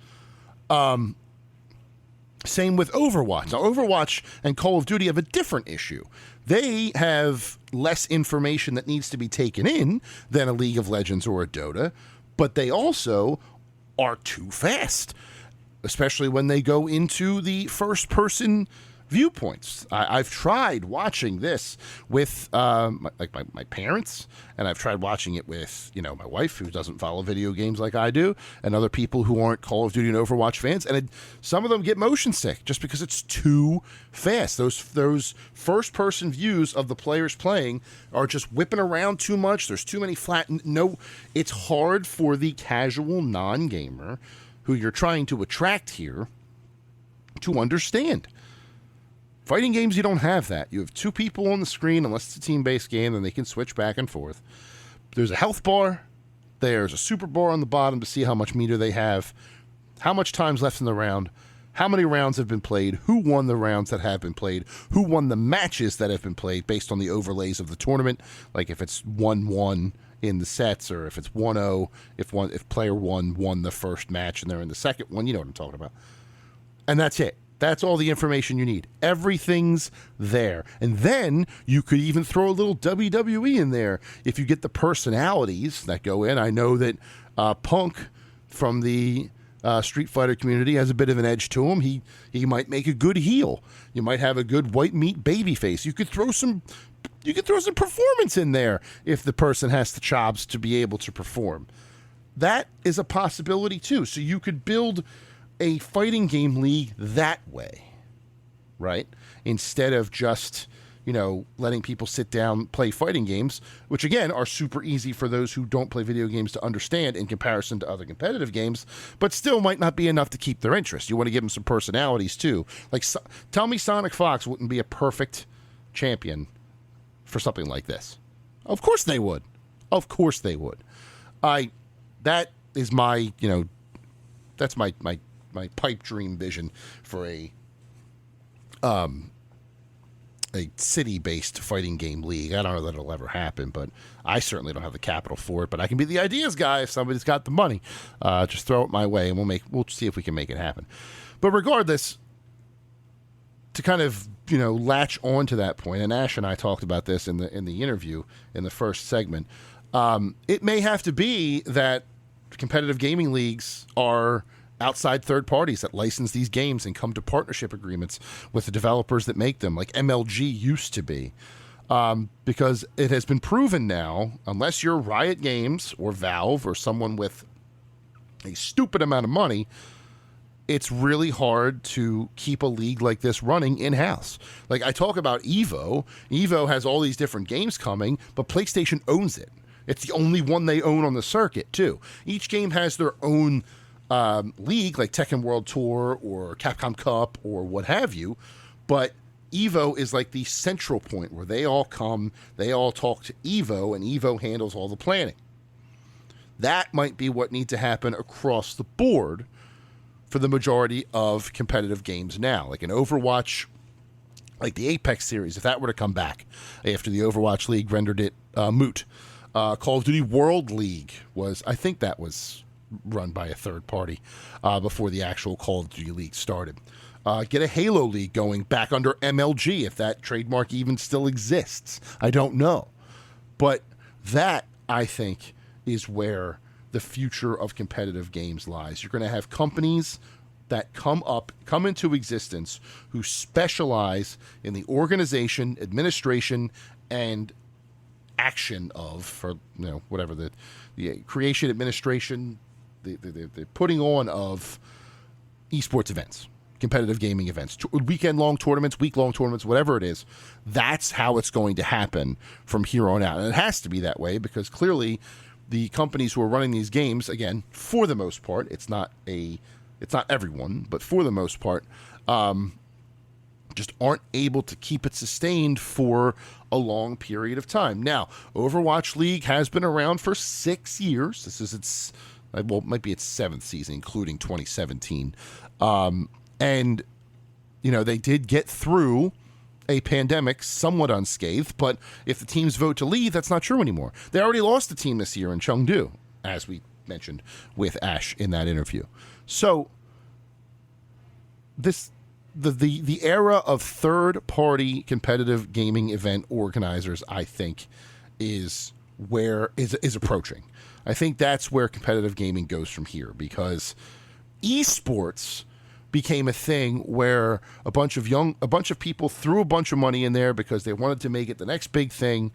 Same with Overwatch. Now, Overwatch and Call of Duty have a different issue. They have less information that needs to be taken in than a League of Legends or a Dota, but they also are too fast, especially when they go into the first-person viewpoints. I've tried watching this with my parents, and I've tried watching it with my wife, who doesn't follow video games like I do, and other people who aren't Call of Duty and Overwatch fans, and some of them get motion sick just because it's too fast. Those first person views of the players playing are just whipping around too much. There's too many it's hard for the casual non-gamer who you're trying to attract here to understand. Fighting games, you don't have that. You have two people on the screen, unless it's a team-based game, then they can switch back and forth. There's a health bar. There's a super bar on the bottom to see how much meter they have, how much time's left in the round, how many rounds have been played, who won the rounds that have been played, who won the matches that have been played based on the overlays of the tournament, like if it's 1-1 in the sets, or if it's 1-0, if player one won the first match and they're in the second one. You know what I'm talking about. And that's it. That's all the information you need. Everything's there. And then you could even throw a little WWE in there if you get the personalities that go in. I know that Punk from the Street Fighter community has a bit of an edge to him. He might make a good heel. You might have a good white meat baby face. You could throw some performance in there if the person has the chops to be able to perform. That is a possibility too. So you could build a fighting game league that way, right? Instead of just, letting people sit down, play fighting games, which again are super easy for those who don't play video games to understand in comparison to other competitive games, but still might not be enough to keep their interest. You want to give them some personalities too. Like, tell me Sonic Fox wouldn't be a perfect champion for something like this. Of course they would. Of course they would. That is my, that's my pipe dream vision for a city-based fighting game league. I don't know that it'll ever happen, but I certainly don't have the capital for it. But I can be the ideas guy if somebody's got the money. Just throw it my way, and we'll see if we can make it happen. But regardless, to kind of latch on to that point, and Ash and I talked about this in the interview in the first segment. It may have to be that competitive gaming leagues are outside third parties that license these games and come to partnership agreements with the developers that make them, like MLG used to be. Because it has been proven now, unless you're Riot Games or Valve or someone with a stupid amount of money, it's really hard to keep a league like this running in-house. Like, I talk about Evo. Evo has all these different games coming, but PlayStation owns it. It's the only one they own on the circuit, too. Each game has their own league, like Tekken World Tour or Capcom Cup or what have you, but Evo is like the central point where they all come, they all talk to Evo, and Evo handles all the planning. That might be what needs to happen across the board for the majority of competitive games now. Like an Overwatch, like the Apex series, if that were to come back after the Overwatch League rendered it moot. Call of Duty World League was, I think that was run by a third party before the actual Call of Duty League started. Get a Halo League going back under MLG, if that trademark even still exists. I don't know. But that, I think, is where the future of competitive games lies. You're going to have companies that come into existence who specialize in the organization, administration, and action of, for whatever the creation, administration, the putting on of esports events, competitive gaming events, weekend-long tournaments, week-long tournaments, whatever it is. That's how it's going to happen from here on out. And it has to be that way because clearly the companies who are running these games, again, for the most part, it's not everyone, but for the most part, just aren't able to keep it sustained for a long period of time. Now, Overwatch League has been around for 6 years. This is it might be its 7th season, including 2017. And, they did get through a pandemic somewhat unscathed, but if the teams vote to leave, that's not true anymore. They already lost the team this year in Chengdu, as we mentioned with Ash in that interview. So the era of third-party competitive gaming event organizers, I think, is approaching. I think that's where competitive gaming goes from here, because esports became a thing where a bunch of people threw a bunch of money in there because they wanted to make it the next big thing,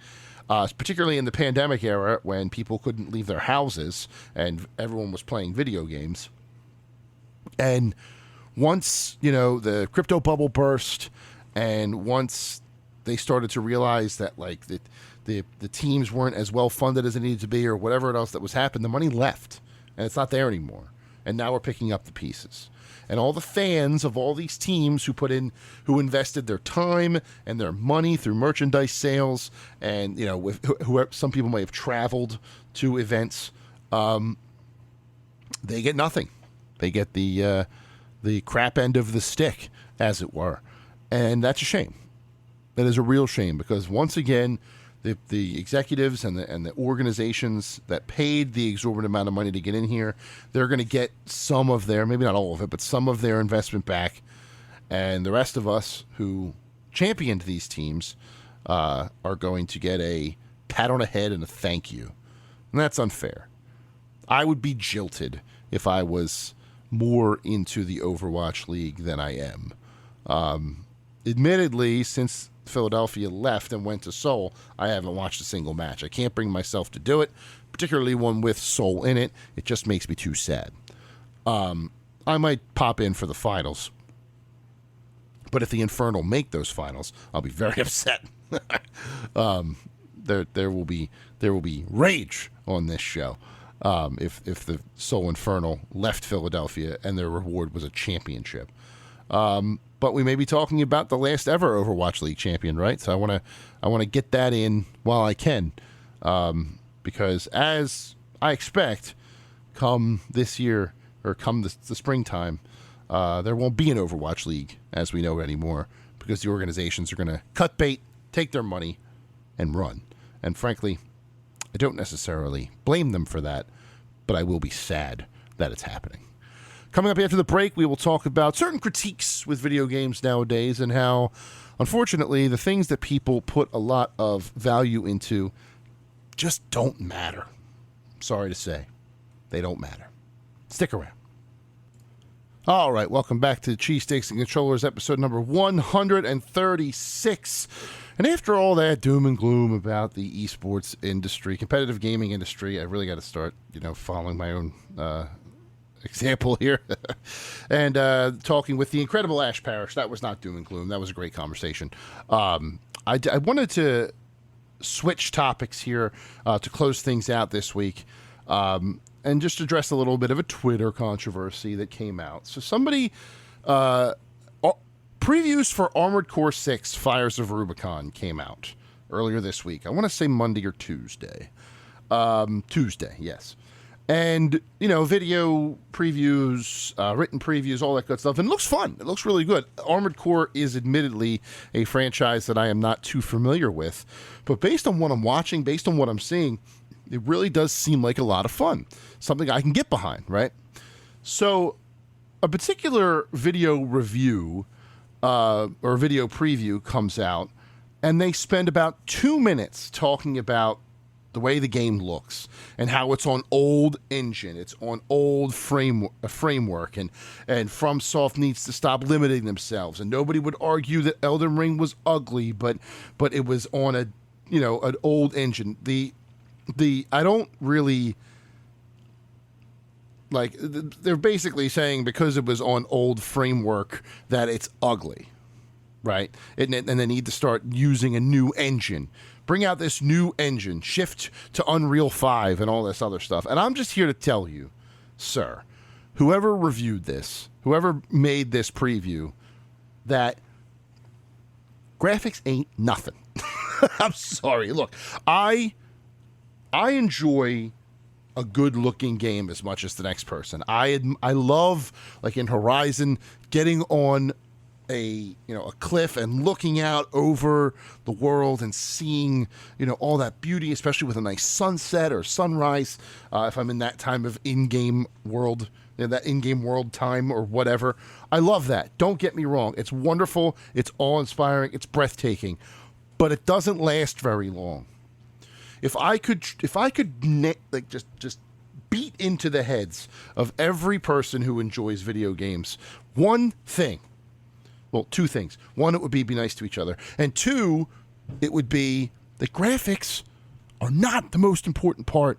particularly in the pandemic era when people couldn't leave their houses and everyone was playing video games. And once, the crypto bubble burst, and once they started to realize that like the teams weren't as well funded as they needed to be, or whatever else that was happening, the money left and it's not there anymore. And now we're picking up the pieces. And all the fans of all these teams who invested their time and their money through merchandise sales, and some people may have traveled to events, they get nothing. They get the crap end of the stick, as it were, and that's a shame. That is a real shame, because once again, the executives and the organizations that paid the exorbitant amount of money to get in here, they're going to get some of their, maybe not all of it, but some of their investment back. And the rest of us who championed these teams are going to get a pat on the head and a thank you. And that's unfair. I would be jilted if I was more into the Overwatch League than I am. Admittedly, since Philadelphia left and went to Seoul, I haven't watched a single match. I can't bring myself to do it, particularly one with Seoul in it. It just makes me too sad. I might pop in for the finals, but if the Infernal make those finals, I'll be very upset. There will be rage on this show if the Seoul Infernal left Philadelphia and their reward was a championship. But we may be talking about the last ever Overwatch League champion, right? So I want to get that in while I can, because as I expect, come this year or come the springtime, there won't be an Overwatch League as we know it anymore, because the organizations are going to cut bait, take their money, and run. And frankly, I don't necessarily blame them for that, but I will be sad that it's happening. Coming up after the break, we will talk about certain critiques with video games nowadays and how, unfortunately, the things that people put a lot of value into just don't matter. Sorry to say, they don't matter. Stick around. All right, welcome back to Cheesesteaks and Controllers, episode number 136. And after all that doom and gloom about the esports industry, competitive gaming industry, I really got to start, following my own example here. And talking with the incredible Ash Parrish. That was not doom and gloom. That was a great conversation. I wanted to switch topics here to close things out this week. And just address a little bit of a Twitter controversy that came out. So somebody, previews for Armored Core 6 Fires of Rubicon came out earlier this week. I want to say Monday or Tuesday. Tuesday, yes. And, video previews, written previews, all that good stuff. And it looks fun. It looks really good. Armored Core is admittedly a franchise that I am not too familiar with. But based on what I'm watching, based on what I'm seeing, it really does seem like a lot of fun. Something I can get behind, right? So a particular video review or video preview comes out, and they spend about 2 minutes talking about the way the game looks and how it's on old engine, it's on old framework, and FromSoft needs to stop limiting themselves. And nobody would argue that Elden Ring was ugly, but it was on an old engine. I don't really like. They're basically saying because it was on old framework that it's ugly, right? And they need to start using a new engine. Bring out this new engine. Shift to Unreal 5 and all this other stuff. And I'm just here to tell you, sir, whoever reviewed this, whoever made this preview, that graphics ain't nothing. I'm sorry. Look, I enjoy a good-looking game as much as the next person. I love, like in Horizon, getting on a cliff and looking out over the world and seeing all that beauty, especially with a nice sunset or sunrise. If I'm in that time of in-game world, that in-game world time or whatever, I love that. Don't get me wrong; it's wonderful, it's awe-inspiring, it's breathtaking, but it doesn't last very long. If I could just beat into the heads of every person who enjoys video games, two things. One, it would be nice to each other. And two, it would be that graphics are not the most important part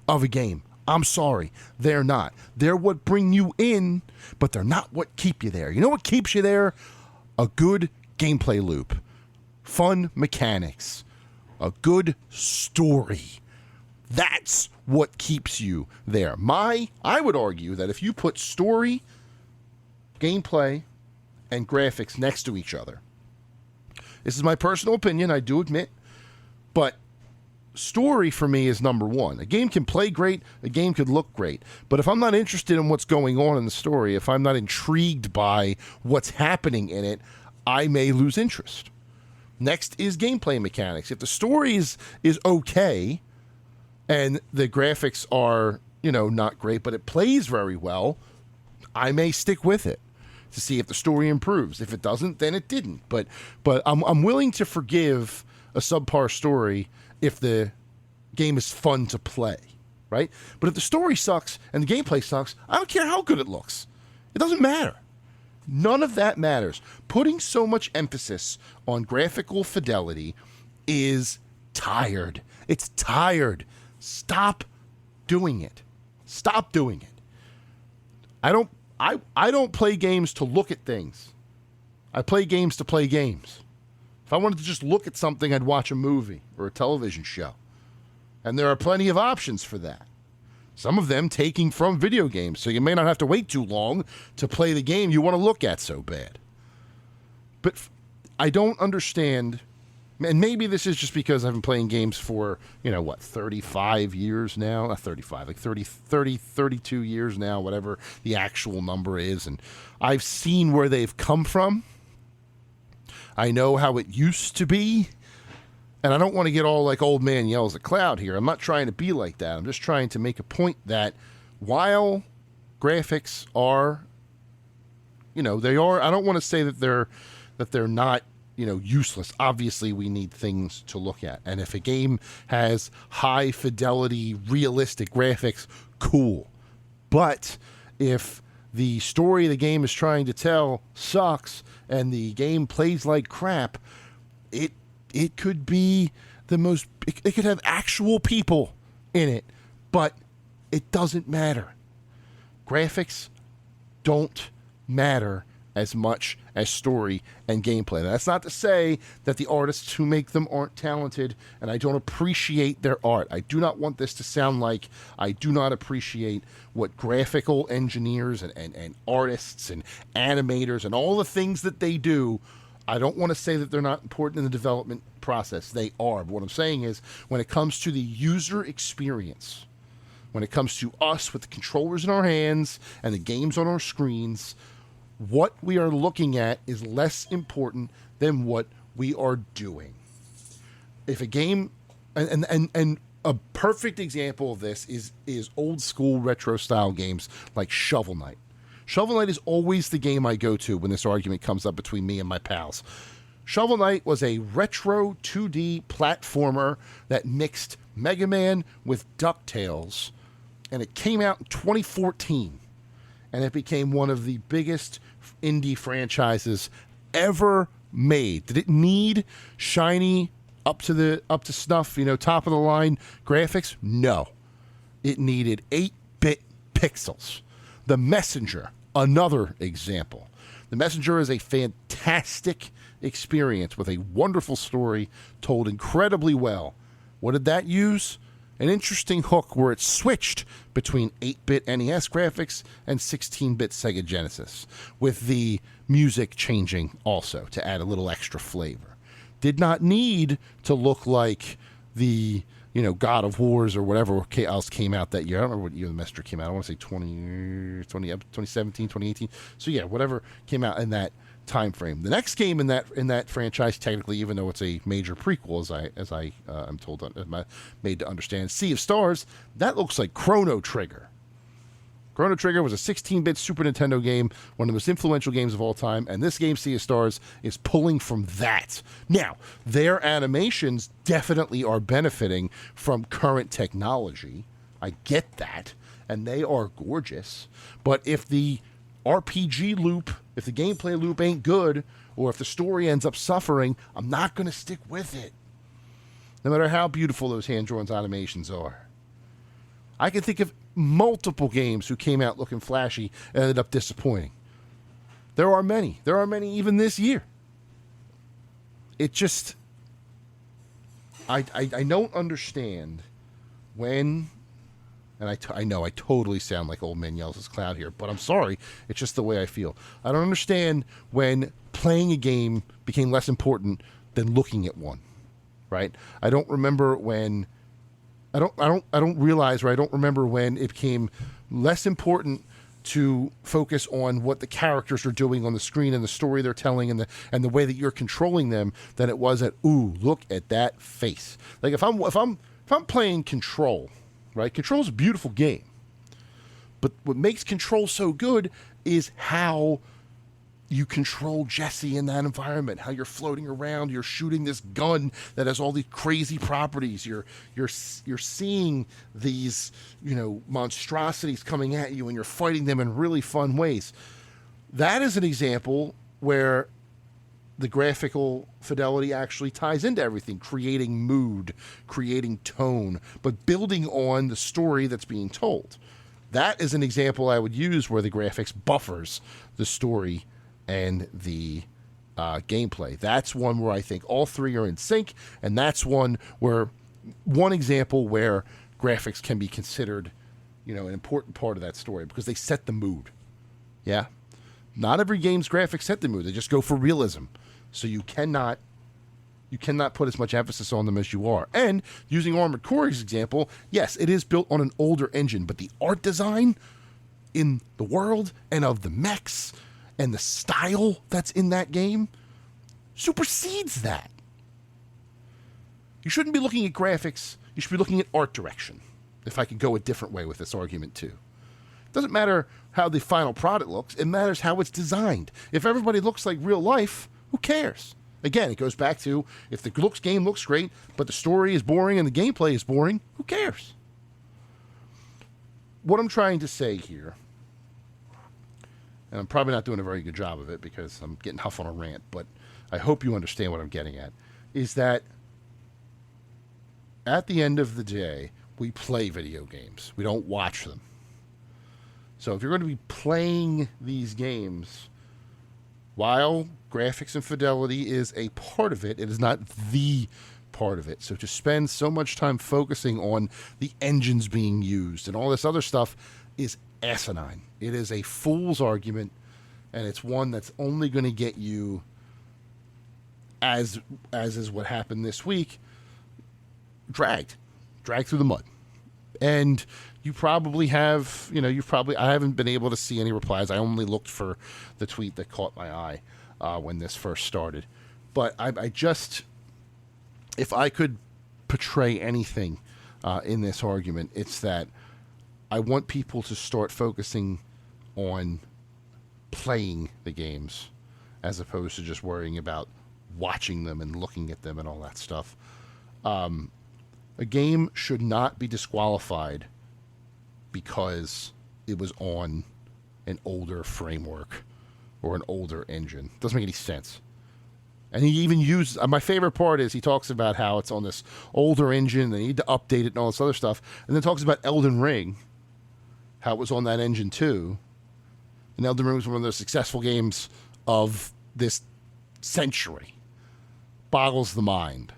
of a game. I'm sorry, they're not. They're what bring you in, but they're not what keep you there. You know what keeps you there? A good gameplay loop, fun mechanics, a good story. That's what keeps you there. I would argue that if you put story, gameplay, and graphics next to each other, this is my personal opinion, I do admit, but story for me is number one. A game can play great, a game could look great, but if I'm not interested in what's going on in the story, if I'm not intrigued by what's happening in it, I may lose interest. Next is gameplay mechanics. If the story is okay and the graphics are, not great, but it plays very well, I may stick with it to see if the story improves. If it doesn't, then it didn't. But I'm willing to forgive a subpar story if the game is fun to play, right? But if the story sucks and the gameplay sucks, I don't care how good it looks. It doesn't matter. None of that matters. Putting so much emphasis on graphical fidelity is tired. It's tired. Stop doing it. Stop doing it. I don't play games to look at things. I play games to play games. If I wanted to just look at something, I'd watch a movie or a television show. And there are plenty of options for that. Some of them taking from video games, so you may not have to wait too long to play the game you want to look at so bad. But I don't understand, and maybe this is just because I've been playing games for, 35 years now? Not 35, like 32 years now, whatever the actual number is. And I've seen where they've come from. I know how it used to be. And I don't want to get all like old man yells at cloud here. I'm not trying to be like that. I'm just trying to make a point that while graphics are, they are, I don't want to say that they're not, useless. Obviously, we need things to look at. And if a game has high fidelity, realistic graphics, cool. But if the story the game is trying to tell sucks and the game plays like crap, it could be it could have actual people in it, but it doesn't matter. Graphics don't matter as much as story and gameplay. Now, that's not to say that the artists who make them aren't talented and I don't appreciate their art. I do not want this to sound like I do not appreciate what graphical engineers and artists and animators and all the things that they do. I don't want to say that they're not important in the development process. They are. But what I'm saying is when it comes to the user experience, when it comes to us with the controllers in our hands and the games on our screens, what we are looking at is less important than what we are doing. If a game, and a perfect example of this is old school retro style games like Shovel Knight. Shovel Knight is always the game I go to when this argument comes up between me and my pals. Shovel Knight was a retro 2D platformer that mixed Mega Man with DuckTales, and it came out in 2014. And it became one of the biggest indie franchises ever made. Did it need shiny, up to snuff, top of the line graphics? No. It needed 8-bit pixels. The Messenger, another example. The Messenger is a fantastic experience with a wonderful story told incredibly well. What did that use? An interesting hook where it switched between 8-bit NES graphics and 16-bit Sega Genesis, with the music changing also to add a little extra flavor. Did not need to look like the God of Wars or whatever else came out that year. I don't remember what year the Messenger came out. I want to say 2017, 2018. So yeah, whatever came out in that time frame. The next game in that franchise, technically, even though it's a major prequel, as I am told, made to understand, Sea of Stars, that looks like Chrono Trigger. Chrono Trigger was a 16-bit Super Nintendo game, one of the most influential games of all time, and this game, Sea of Stars, is pulling from that. Now, their animations definitely are benefiting from current technology. I get that, and they are gorgeous, but if the RPG loop, if the gameplay loop ain't good, or if the story ends up suffering, I'm not going to stick with it. No matter how beautiful those hand-drawn animations are. I can think of multiple games who came out looking flashy and ended up disappointing. There are many. There are many even this year. It just... I don't understand when... And I know I totally sound like old man yells his cloud here, but I'm sorry. It's just the way I feel. I don't understand when playing a game became less important than looking at one, right? I don't remember when. I don't realize, or I don't remember when it became less important to focus on what the characters are doing on the screen and the story they're telling and the way that you're controlling them than it was at, ooh, look at that face. Like if I'm playing Control. Right? Control's a beautiful game. But what makes Control so good is how you control Jesse in that environment, how you're floating around, you're shooting this gun that has all these crazy properties. You're seeing these, monstrosities coming at you and you're fighting them in really fun ways. That is an example where the graphical fidelity actually ties into everything, creating mood, creating tone, but building on the story that's being told. That is an example I would use where the graphics buffers the story and the gameplay. That's one where I think all three are in sync, and that's one example where graphics can be considered, an important part of that story because they set the mood. Yeah? Not every game's graphics set the mood. They just go for realism. So you cannot put as much emphasis on them as you are. And using Armored Core's example, yes, it is built on an older engine, but the art design in the world and of the mechs and the style that's in that game supersedes that. You shouldn't be looking at graphics. You should be looking at art direction, if I could go a different way with this argument too. It doesn't matter how the final product looks. It matters how it's designed. If everybody looks like real life, who cares? Again, it goes back to, if the game looks great, but the story is boring and the gameplay is boring, who cares? What I'm trying to say here, and I'm probably not doing a very good job of it because I'm getting huff on a rant, but I hope you understand what I'm getting at, is that at the end of the day, we play video games. We don't watch them. So if you're going to be playing these games, while graphics and fidelity is a part of it, it is not the part of it. So to spend so much time focusing on the engines being used and all this other stuff is asinine. It is a fool's argument, and it's one that's only going to get you, as is what happened this week, dragged through the mud. And you probably have, I haven't been able to see any replies. I only looked for the tweet that caught my eye when this first started. But I just, if I could portray anything in this argument, it's that I want people to start focusing on playing the games as opposed to just worrying about watching them and looking at them and all that stuff. A game should not be disqualified because it was on an older framework or an older engine. Doesn't make any sense. And he even used, my favorite part is he talks about how it's on this older engine, they need to update it and all this other stuff, and then talks about Elden Ring, how it was on that engine too. And Elden Ring was one of the successful games of this century. Boggles the mind.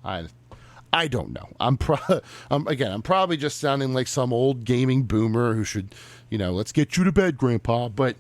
I don't know. I'm probably just sounding like some old gaming boomer who should, let's get you to bed, Grandpa. But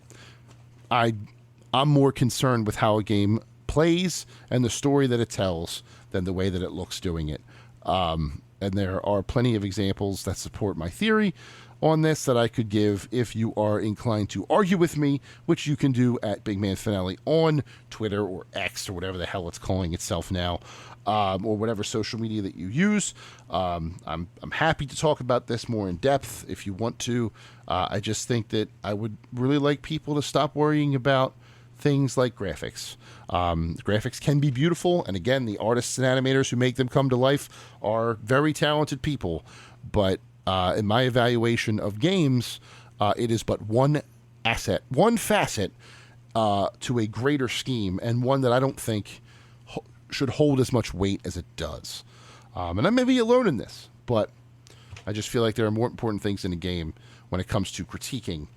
I'm more concerned with how a game plays and the story that it tells than the way that it looks doing it. And there are plenty of examples that support my theory on this that I could give if you are inclined to argue with me, which you can do at Big Man Finale on Twitter or X or whatever the hell it's calling itself now, or whatever social media that you use. I'm happy to talk about this more in depth if you want to. I just think that I would really like people to stop worrying about things like graphics. Graphics can be beautiful, and again, the artists and animators who make them come to life are very talented people, but in my evaluation of games, it is but one facet to a greater scheme, and one that I don't think should hold as much weight as it does. And I may be alone in this, but I just feel like there are more important things in a game when it comes to critiquing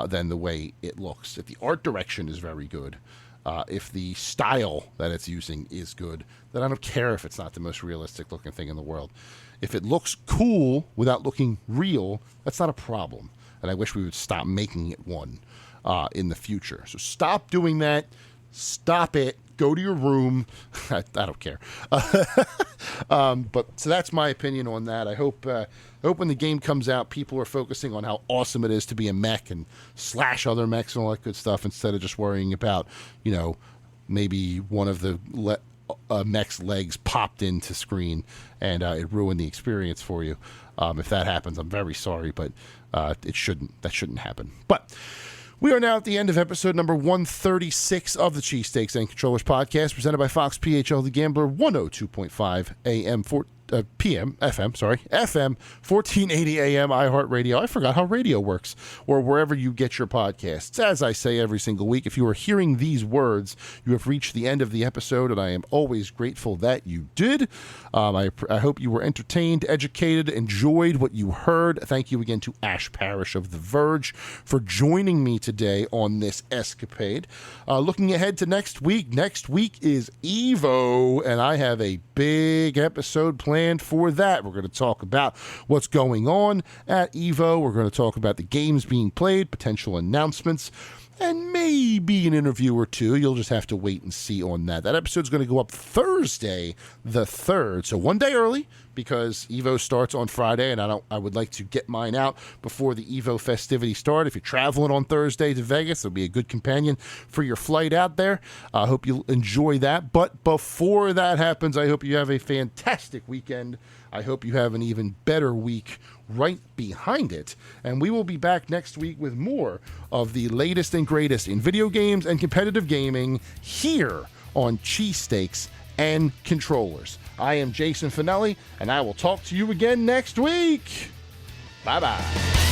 than the way it looks. If the art direction is very good, if the style that it's using is good, then I don't care if it's not the most realistic looking thing in the world. If it looks cool without looking real, that's not a problem. And I wish we would stop making it one in the future. So stop doing that. Stop it. Go to your room. I don't care. But so that's my opinion on that. I hope when the game comes out, people are focusing on how awesome it is to be a mech and slash other mechs and all that good stuff instead of just worrying about, maybe one of the mech's legs popped into screen and it ruined the experience for you. If that happens, I'm very sorry, but that shouldn't happen. But we are now at the end of episode number 136 of the Cheesesteaks and Controllers podcast, presented by Fox PHL The Gambler, 102.5 AM PM, FM, 1480 AM, iHeartRadio. I forgot how radio works, or wherever you get your podcasts. As I say every single week, if you are hearing these words, you have reached the end of the episode, and I am always grateful that you did. I hope you were entertained, educated, enjoyed what you heard. Thank you again to Ash Parrish of The Verge for joining me today on this escapade. Looking ahead to next week is EVO, and I have a big episode planned for that. We're going to talk about what's going on at EVO. We're going to talk about the games being played, potential announcements, and maybe an interview or two. You'll just have to wait and see on that. That episode's going to go up Thursday the 3rd, so one day early, because EVO starts on Friday, and I would like to get mine out before the EVO festivities start. If you're traveling on Thursday to Vegas, it'll be a good companion for your flight out there. I hope you'll enjoy that. But before that happens, I hope you have a fantastic weekend. I hope you have an even better week right behind it. And we will be back next week with more of the latest and greatest in video games and competitive gaming here on cheesesteaks and controllers. I am Jason Finelli, and I will talk to you again next week. Bye-bye.